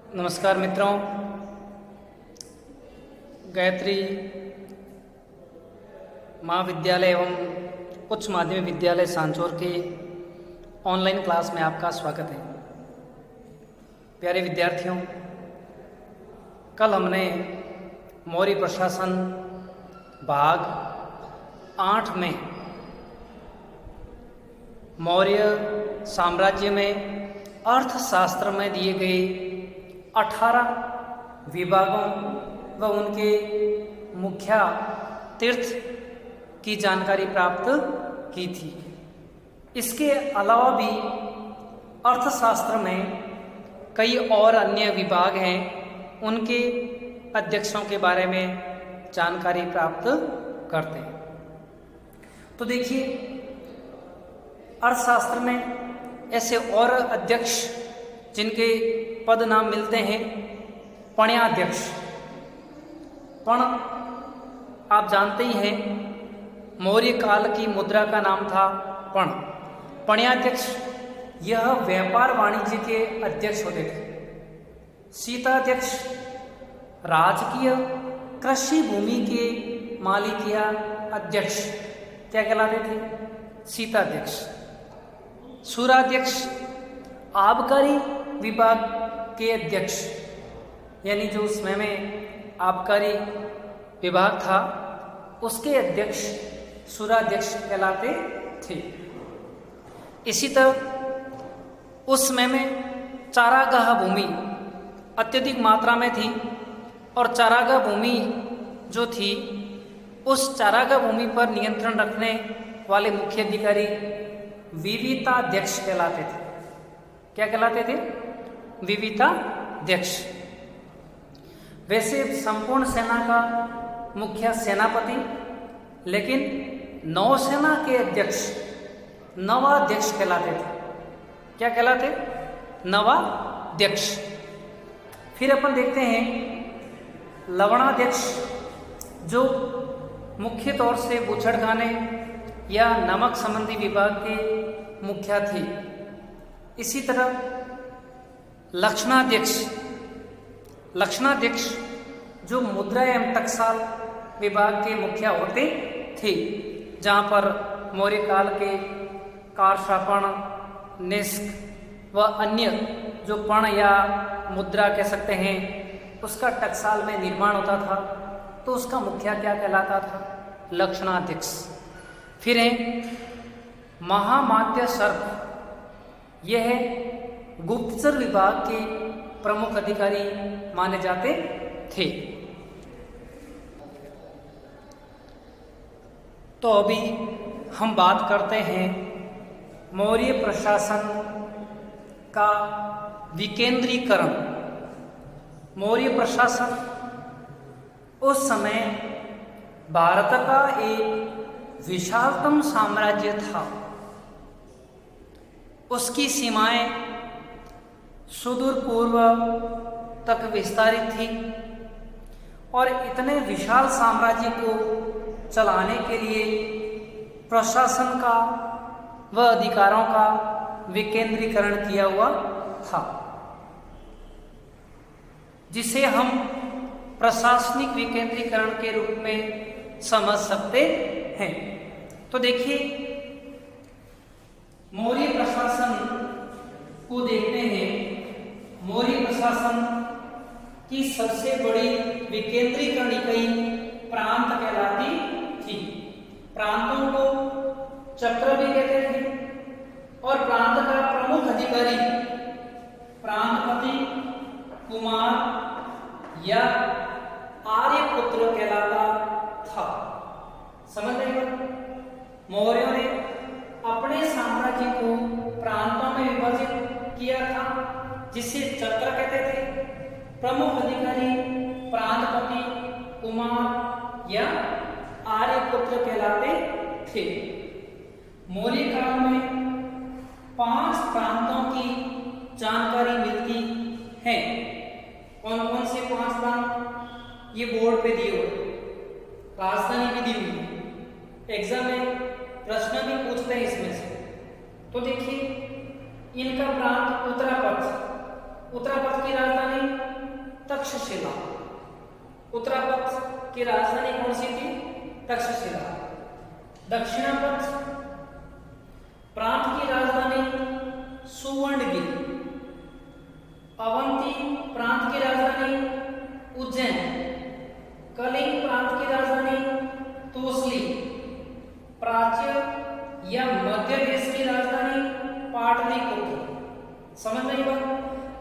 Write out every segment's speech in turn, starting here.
नमस्कार मित्रों, गायत्री महाविद्यालय एवं उच्च माध्यमिक विद्यालय सांचौर के ऑनलाइन क्लास में आपका स्वागत है। प्यारे विद्यार्थियों, कल हमने मौर्य प्रशासन भाग 8 में मौर्य साम्राज्य में अर्थशास्त्र में दिए गए 18 विभागों व उनके मुख्य तीर्थ की जानकारी प्राप्त की थी। इसके अलावा भी अर्थशास्त्र में कई और अन्य विभाग हैं, उनके अध्यक्षों के बारे में जानकारी प्राप्त करते हैं। तो देखिए, अर्थशास्त्र में ऐसे और अध्यक्ष जिनके पद नाम मिलते हैं पण्याध्यक्ष। पण आप जानते ही हैं, मौर्य काल की मुद्रा का नाम था पण। पण्याध्यक्ष यह व्यापार वाणिज्य के अध्यक्ष होते थे। शीताध्यक्ष राजकीय कृषि भूमि के मालिकिया अध्यक्ष क्या कहलाते थे? शीताध्यक्ष। सूराध्यक्ष आबकारी विभाग के अध्यक्ष, यानी जो उसमें में आबकारी विभाग था उसके अध्यक्ष सूराध्यक्ष कहलाते थे। इसी तरह उस समय में चारागाह भूमि अत्यधिक मात्रा में थी और चारागाह भूमि जो थी, उस चारागाह भूमि पर नियंत्रण रखने वाले मुख्य अधिकारी विविताध्यक्ष कहलाते थे। क्या कहलाते थे? विविताध्यक्ष। वैसे संपूर्ण सेना का मुख्य सेनापति, लेकिन नौसेना के अध्यक्ष नवाध्यक्ष कहलाते थे। क्या कहलाते? नवाध्यक्ष। फिर अपन देखते हैं लवणाध्यक्ष, जो मुख्य तौर से बूचड़खाने या नमक संबंधी विभाग के मुखिया थे। इसी तरह लक्षणाध्यक्ष, लक्षणाध्यक्ष जो मुद्रा एवं टकसाल विभाग के मुखिया होते थे, जहाँ पर मौर्य काल के कारशापण, निष्क व अन्य जो पण या मुद्रा कह सकते हैं उसका टकसाल में निर्माण होता था, तो उसका मुखिया क्या कहलाता था? लक्षणाध्यक्ष। फिर है महामात्य सर्प। यह गुप्तचर विभाग के प्रमुख अधिकारी माने जाते थे। तो अभी हम बात करते हैं मौर्य प्रशासन का विकेंद्रीकरण। मौर्य प्रशासन उस समय भारत का एक विशालतम साम्राज्य था। उसकी सीमाएं सुदूर पूर्व तक विस्तारित थी और इतने विशाल साम्राज्य को चलाने के लिए प्रशासन का व अधिकारों का विकेंद्रीकरण किया हुआ था, जिसे हम प्रशासनिक विकेंद्रीकरण के रूप में समझ सकते हैं। तो देखिए, मौर्य प्रशासन को देखते हैं। मौर्य प्रशासन की सबसे बड़ी विकेंद्रीकरण इकाई प्रांत कहलाती थी। प्रांतों को चक्र भी कहते थे और प्रांत का प्रमुख अधिकारी प्रांतपति, कुमार या आर्यपुत्र कहलाता था। समझ रहे हो? मौर्यों ने अपने साम्राज्य को प्रांतों में विभाजित किया था, जिसे चक्र कहते थे। प्रमुख अधिकारी प्रांतपति, कुमार या आर्यपुत्र कहलाते थे। मौर्य काल में 5 प्रांतों की जानकारी मिलती है। कौन कौन से 5 प्रांत? ये बोर्ड पे दिए हुए, राजधानी भी दी हुई है। एग्जाम में प्रश्न भी पूछते हैं इसमें से। तो देखिए, इनका प्रांत उत्तरापथ, उत्तरापथ की राजधानी उत्तरापथ की राजधानी कौन सी थी? तक्षशिला। दक्षिणापथ प्रांत की राजधानी सुवर्णगिरी। अवंती प्रांत की राजधानी उज्जैन। कलिंग प्रांत की राजधानी तोसली। प्राच्य या मध्य देश की राजधानी पाटलिपुत्र। समझ रही बात?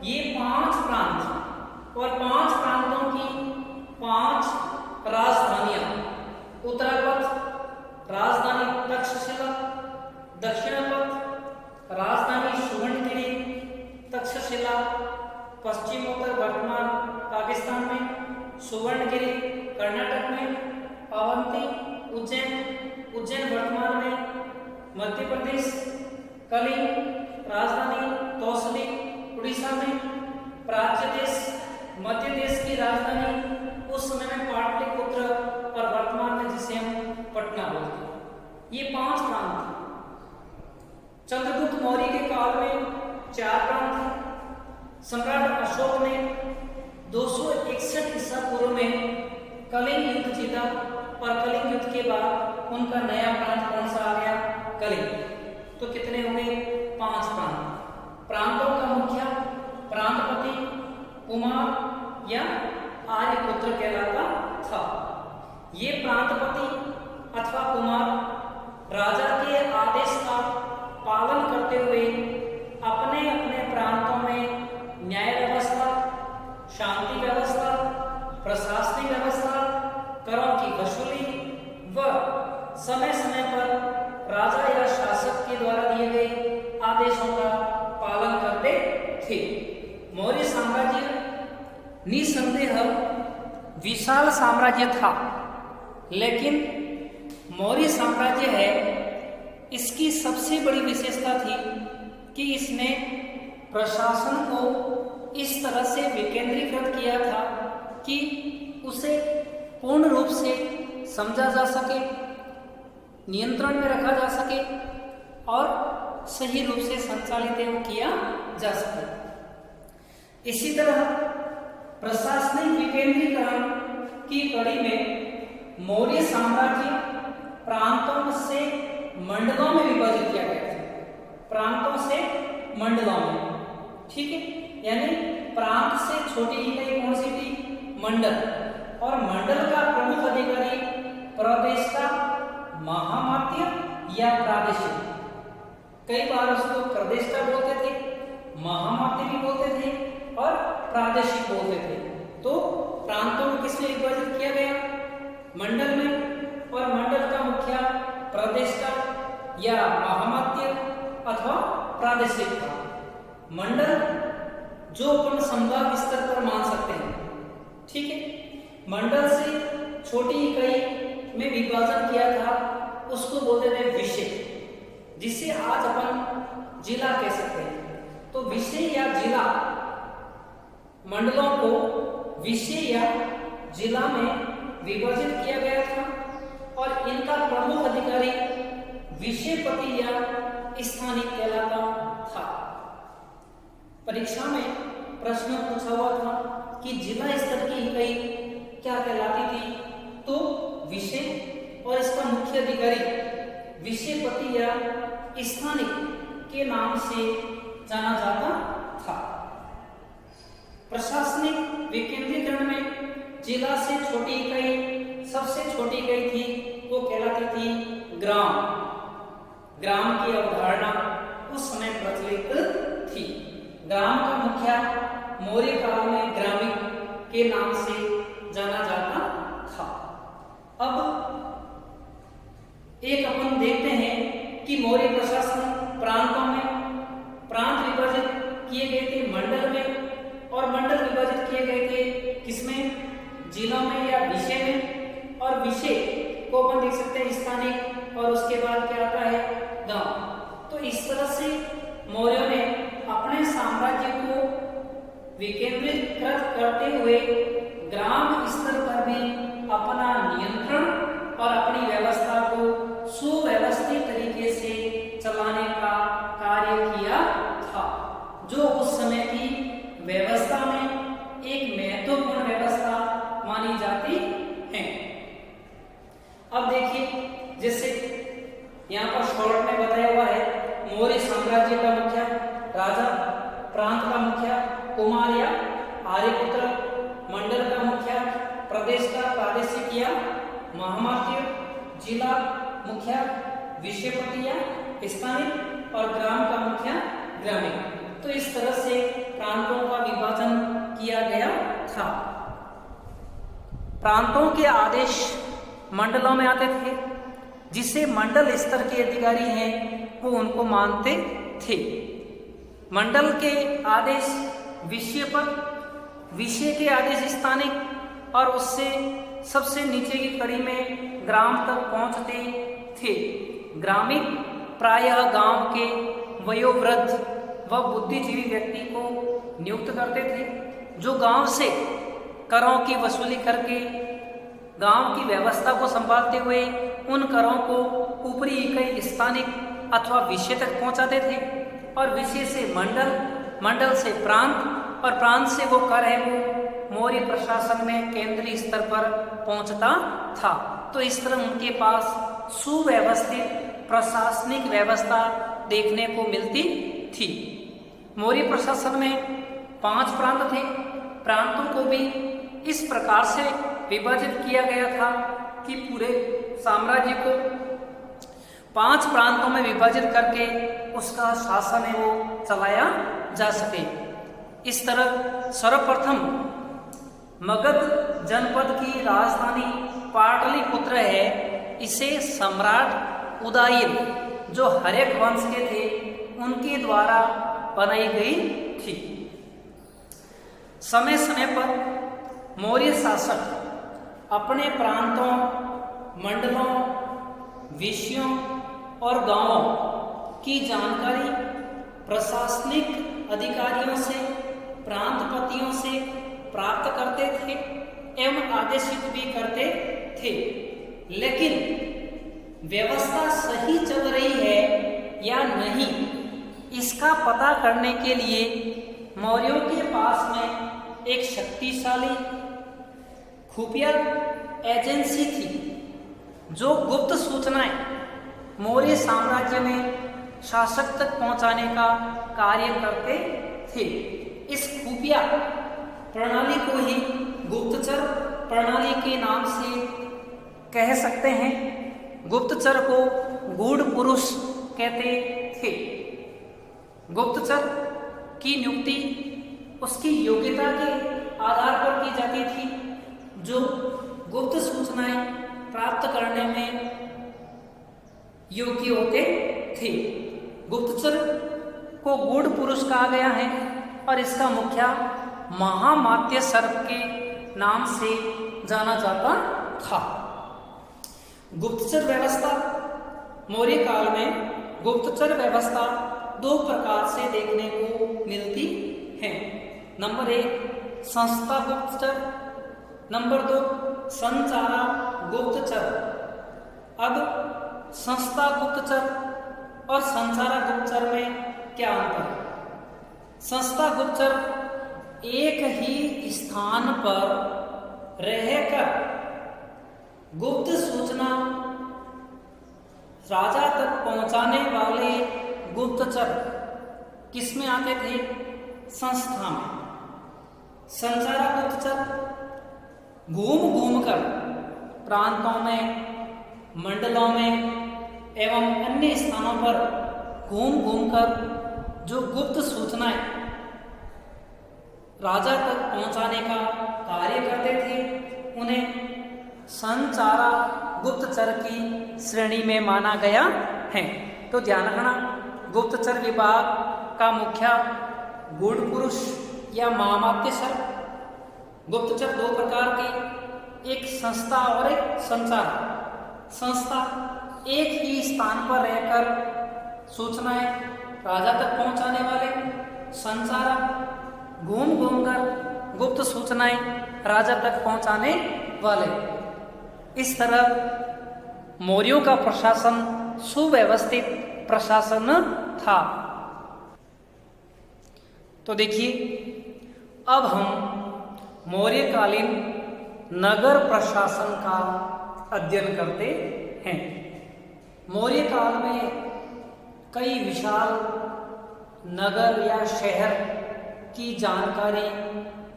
ये 5 प्रांत और 5 प्रांतों की 5 राजधानियां। उत्तरापथ राजधानी तक्षशिला, दक्षिणापथ राजधानी सुवर्णगिरी, तक्षशिला पश्चिमोत्तर वर्तमान पाकिस्तान में, सुवर्णगिरी कर्नाटक में, अवंती उज्जैन वर्तमान में मध्य प्रदेश, कलिंग राजधानी तौसली उड़ीसा में, प्राच्य देश मध्य देश की राजधानी उस समय में पाटलिपुत्र और वर्तमान में जिसे हम पटना बोलते हैं। ये 5 प्रांत थे। चंद्रगुप्त मौर्य के काल में 4 प्रांत थे। सम्राट अशोक ने 261 ईसा पूर्व में कलिंग युद्ध जीता और कलिंग युद्ध के बाद उनका नया प्रांत कौन सा आ गया? कलिंग। तो कितने हो गए? 5 प्रांत। प्रांतों का मुखिया प्रांतपति कुमार या आर्यपुत्र कहलाता था। ये प्रांतपति अथवा कुमार राजा के आदेश का पालन करते हुए अपने अपने प्रांतों में न्याय व्यवस्था, शांति व्यवस्था, प्रशासनिक व्यवस्था, करों की वसूली व समय समय पर राजा या शासक के द्वारा दिए गए आदेशों का पालन करते थे। मौर्य साम्राज्य निसंदेह विशाल साम्राज्य था, लेकिन मौर्य साम्राज्य है, इसकी सबसे बड़ी विशेषता थी कि इसने प्रशासन को इस तरह से विकेंद्रीकृत किया था कि उसे पूर्ण रूप से समझा जा सके, नियंत्रण में रखा जा सके और सही रूप से संचालित एवं किया जा सके। इसी तरह प्रशासनिक विकेंद्रीकरण की कड़ी में मौर्य साम्राज्य प्रांतों से मंडलों में विभाजित किया गया था। प्रांतों से मंडलों में, ठीक है, यानी प्रांत से छोटी इकाई कौन सी थी? मंडल। और मंडल का प्रमुख अधिकारी प्रदेश का महामात्य या प्रादेशिक, कई बार उसको प्रदेश का बोलते थे, महामात्य भी बोलते थे और प्रादेशिक बोलते थे। तो प्रांतों को किसमें विभाजित किया गया? मंडल में। और मंडल का मुखिया प्रदेश का या महामात्य अथवा प्रादेशिक था। मंडल जो अपन संभाग स्तर पर मान सकते हैं, ठीक है। मंडल से छोटी इकाई में विभाजन किया था, उसको बोलते थे विषय, जिसे आज अपन जिला कह सकते हैं। तो विषय या जिला, मंडलों को विषय या जिला में विभाजित किया गया था और इनका प्रमुख अधिकारी विषयपति या स्थानिक कहलाता था। परीक्षा में प्रश्न पूछा हुआ था कि जिला स्तर की इकाई क्या कहलाती थी? तो विषय, और इसका मुख्य अधिकारी विषयपति या स्थानिक के नाम से जाना जाता था। प्रशासनिक विकेंद्रीकरण में जिला से छोटी इकाई, सबसे छोटी इकाई थी, वो कहलाती थी ग्राम। ग्राम की अवधारणा उस समय प्रचलित थी। ग्राम का मुखिया मौर्य काल में ग्रामीण के नाम से जाना जाता था। अब एक अपन देखते हैं कि मौर्य प्रशासन प्रांतों में प्रांत विभाजित किए गए थे मंडल में, और मंडल विभाजित किए गए थे किसमें? जिलों में या विषय में। और विषय को अपन देख सकते हैं स्थानिक, और उसके बाद क्या आता है? गांव। तो इस तरह से मौर्यों ने अपने साम्राज्य को विकेंद्रीकृत करते हुए ग्राम स्तर पर भी अपना नियंत्रण और अपनी व्यवस्था को सुव्यवस्थित तरीके से चलाने का कार्य किया था, जो उस समय की व्यवस्था में एक महत्वपूर्ण व्यवस्था मानी जाती आर्यपुत्र, मंडल का मुखिया, प्रदेश का प्रादेशिक या महामात्य, जिला मुखिया, विषयपति या स्थानिक, और ग्राम का मुखिया ग्रामीण। तो इस तरह से प्रांतों का विभाजन किया गया था। प्रांतों के आदेश मंडलों में आते थे, जिसे मंडल स्तर के अधिकारी हैं वो उनको मानते थे। मंडल के आदेश विषय पर, विषय के आदेश स्थानिक, और उससे सबसे नीचे की कड़ी में ग्राम तक पहुंचते थे। ग्रामीण प्रायः गांव के वयोवृद्ध व बुद्धिजीवी व्यक्ति को नियुक्त करते थे, जो गांव से करों की वसूली करके गांव की व्यवस्था को संभालते हुए उन करों को ऊपरी इकाई स्थानिक अथवा विषय तक पहुंचाते थे, और विषय से मंडल, मंडल से प्रांत, और प्रांत से वो कर है वो मौर्य प्रशासन में केंद्रीय स्तर पर पहुंचता था। तो इस तरह उनके पास सुव्यवस्थित प्रशासनिक व्यवस्था देखने को मिलती थी। मौर्य प्रशासन में 5 प्रांत थे। प्रांतों को भी इस प्रकार से विभाजित किया गया था कि पूरे साम्राज्य को 5 प्रांतों में विभाजित करके उसका शासन है वो चलाया जा सके। इस तरह सर्वप्रथम मगध जनपद की राजधानी पाटलिपुत्र है, इसे सम्राट उदयन जो हर्यक वंश के थे उनके द्वारा बनाई गई थी। समय समय पर मौर्य शासक अपने प्रांतों, मंडलों, विषयों और गांवों की जानकारी प्रशासनिक अधिकारियों से, प्रांतपतियों से प्राप्त करते थे एवं आदेशित भी करते थे। लेकिन व्यवस्था सही चल रही है या नहीं, इसका पता करने के लिए मौर्यों के पास में एक शक्तिशाली खुफिया एजेंसी थी, जो गुप्त सूचनाएं मौर्य साम्राज्य में शासक तक पहुंचाने का कार्य करते थे। इस खुफिया प्रणाली को ही गुप्तचर प्रणाली के नाम से कह सकते हैं। गुप्तचर को गूढ़ पुरुष कहते थे। गुप्तचर की नियुक्ति उसकी योग्यता के आधार पर की जाती थी, जो गुप्त सूचनाएं प्राप्त करने में योग्य होते थे। गुप्तचर को गूढ़ पुरुष कहा गया है और इसका मुखिया महामात्य सर्प के नाम से जाना जाता था। गुप्तचर व्यवस्था मौर्य काल में गुप्तचर व्यवस्था 2 प्रकार से देखने को मिलती है। नंबर 1 संस्था गुप्तचर, नंबर 2 संचारा गुप्तचर। अब संस्था गुप्तचर और संचारा गुप्तचर में क्या अंतर है? संस्था गुप्तचर एक ही स्थान पर रहकर गुप्त सूचना राजा तक पहुंचाने वाले गुप्तचर किसमें आते थे? संस्था में। संचारा गुप्तचर घूम घूमकर प्रांतों में, मंडलों में एवं अन्य स्थानों पर घूम घूमकर जो गुप्त सूचनाएं राजा तक पहुंचाने का कार्य करते थे, उन्हें संचारा गुप्तचर की श्रेणी में माना गया है। तो ध्यान रखना, गुप्तचर विभाग का मुखिया गूढ़ पुरुष या महामात्य सर्प। गुप्तचर 2 प्रकार के, एक संस्था और एक संचार। संस्था एक ही स्थान पर रहकर सूचनाएं राजा तक पहुंचाने वाले। संचार घूम घूमकर गुप्त सूचनाएं राजा तक पहुंचाने वाले। इस तरह मौर्यों का प्रशासन सुव्यवस्थित प्रशासन था। तो देखिए, अब हम मौर्यकालीन नगर प्रशासन का अध्ययन करते हैं। मौर्य काल में कई विशाल नगर या शहर की जानकारी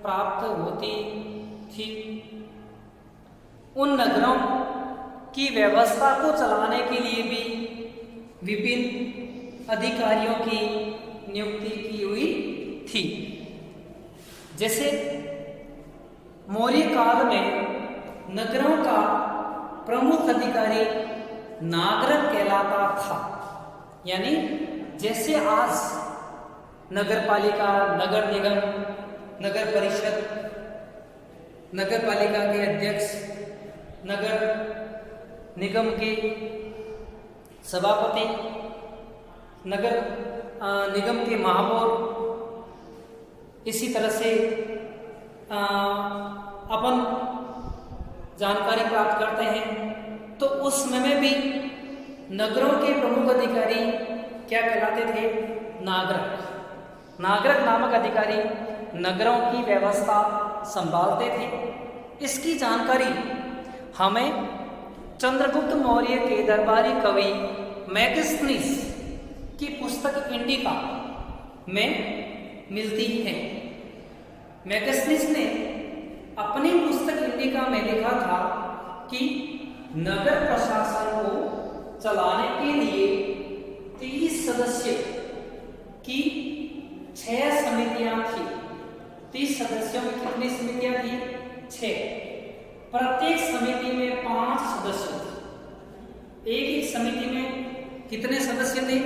प्राप्त होती थी। उन नगरों की व्यवस्था को चलाने के लिए भी विभिन्न अधिकारियों की नियुक्ति की हुई थी। जैसे मौर्य काल में नगरों का प्रमुख अधिकारी नागरक कहलाता था। यानी जैसे आज नगर पालिका, नगर निगम, नगर परिषद, नगर पालिका के अध्यक्ष, नगर निगम के सभापति, नगर निगम के महापौर, इसी तरह से अपन जानकारी प्राप्त करते हैं। तो उस समय में भी नगरों के प्रमुख अधिकारी क्या कहलाते थे? नागरक। नागरक नामक अधिकारी नगरों की व्यवस्था संभालते थे। इसकी जानकारी हमें चंद्रगुप्त मौर्य के दरबारी कवि मैगस्थनीस की पुस्तक इंडिका में मिलती है। मैगस्थनीस ने अपनी पुस्तक इंडिका में लिखा था कि नगर प्रशासन को चलाने के लिए 30 सदस्य की 6 समितियां थी। 30 सदस्यों की कितनी समितियां थी? 6। प्रत्येक समिति में 5 सदस्य थे। एक समिति में कितने सदस्य थे?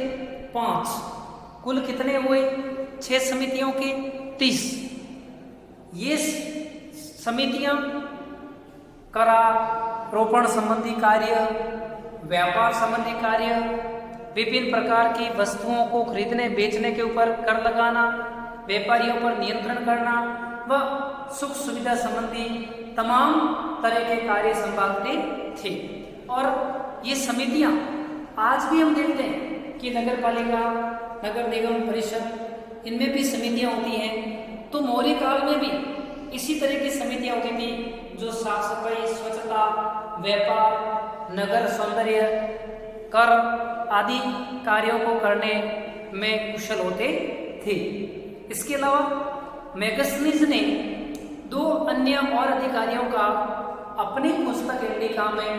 5। कुल कितने हुए 6 समितियों के? 30। ये समितियां करारोपण संबंधी कार्य, व्यापार संबंधी कार्य, विभिन्न प्रकार की वस्तुओं को खरीदने बेचने के ऊपर कर लगाना, व्यापारियों पर नियंत्रण करना व सुख सुविधा संबंधी तमाम तरह के कार्य संभालते थे। और ये समितियां आज भी हम देखते हैं कि नगर पालिका, नगर निगम परिषद, इनमें भी समितियां होती हैं। तो मौर्य काल में भी इसी तरह की समितियां होती थी जो साफ सफाई, स्वच्छता, व्यापार, नगर सौंदर्य, कर आदि कार्यों को करने में कुशल होते थे। इसके अलावा मैगस्थनीस ने 2 अन्य और अधिकारियों का अपनी पुस्तक इंडिका में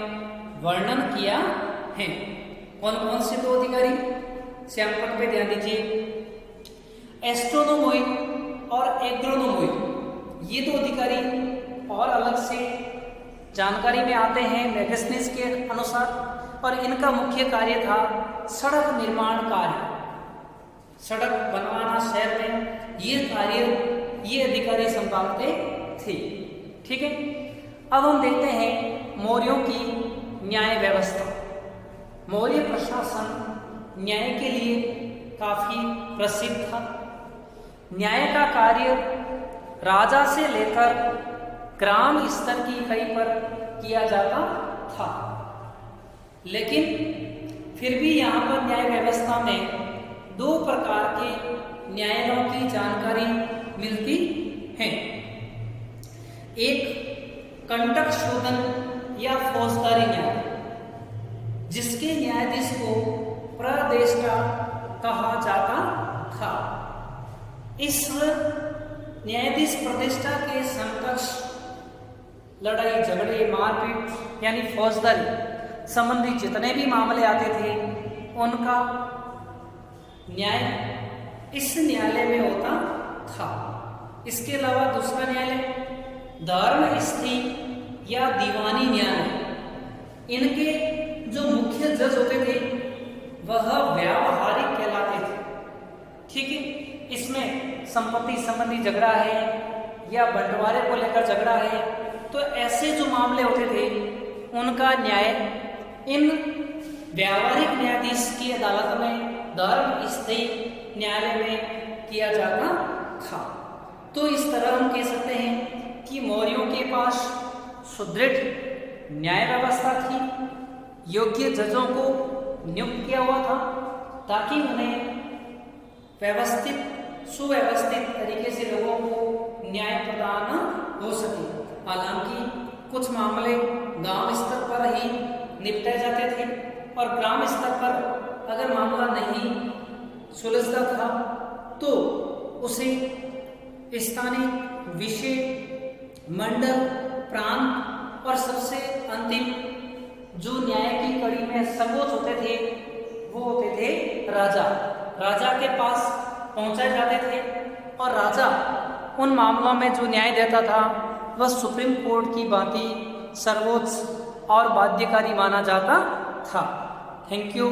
वर्णन किया है। कौन कौन से 2 अधिकारी? श्यामपट पे ध्यान दीजिए। एस्ट्रोनोमोइड और एग्रोनोमोइड, ये 2 अधिकारी और अलग से जानकारी में आते हैं मैगस्थनीस के अनुसार। और इनका मुख्य कार्य था सड़क निर्माण कार्य, सड़क बनवाना शहर में, ये कार्य ये अधिकारी संभालते थे। ठीक है। अब हम देखते हैं मौर्यों की न्याय व्यवस्था। मौर्य प्रशासन न्याय के लिए काफी प्रसिद्ध था। न्याय का कार्य राजा से लेकर ग्राम स्तर की इकाई पर किया जाता था। लेकिन फिर भी यहाँ पर न्याय व्यवस्था में 2 प्रकार के न्यायालयों की जानकारी मिलती है। एक कंटक शोधन या फौजदारी न्याय, जिसके न्यायाधीश को प्रदेष्टा कहा जाता था। इस न्यायाधीश प्रतिष्ठा के समकक्ष लड़ाई झगड़े, मारपीट यानी फौजदारी संबंधी जितने भी मामले आते थे उनका न्याय इस न्यायालय में होता था। इसके अलावा दूसरा न्यायालय धर्म स्थी या दीवानी न्यायालय, इनके जो मुख्य जज होते थे वह व्यावहारिक कहलाते थे। ठीक है। इसमें संपत्ति संबंधी झगड़ा है या बंटवारे को लेकर झगड़ा है, तो ऐसे जो मामले होते थे उनका न्याय इन व्यावहारिक न्यायाधीश की अदालत में, धर्म स्थी न्यायालय में किया जाता था। तो इस तरह हम कह सकते हैं कि मौर्यों के पास सुदृढ़ न्याय व्यवस्था थी, योग्य जजों को नियुक्त किया हुआ था ताकि उन्हें सुव्यवस्थित तरीके से लोगों को न्याय प्रदान हो सके। हालांकि कुछ मामले गांव स्तर पर ही निपटाए जाते थे और ग्राम स्तर पर अगर मामला नहीं सुलझता था तो उसे स्थानीय विषय, मंडल, प्रांत और सबसे अंतिम जो न्याय की कड़ी में सर्वोच्च होते थे वो होते थे राजा। राजा के पास पहुंचाए जाते थे और राजा उन मामलों में जो न्याय देता था वह सुप्रीम कोर्ट की भांति सर्वोच्च और बाध्यकारी माना जाता था। Thank you.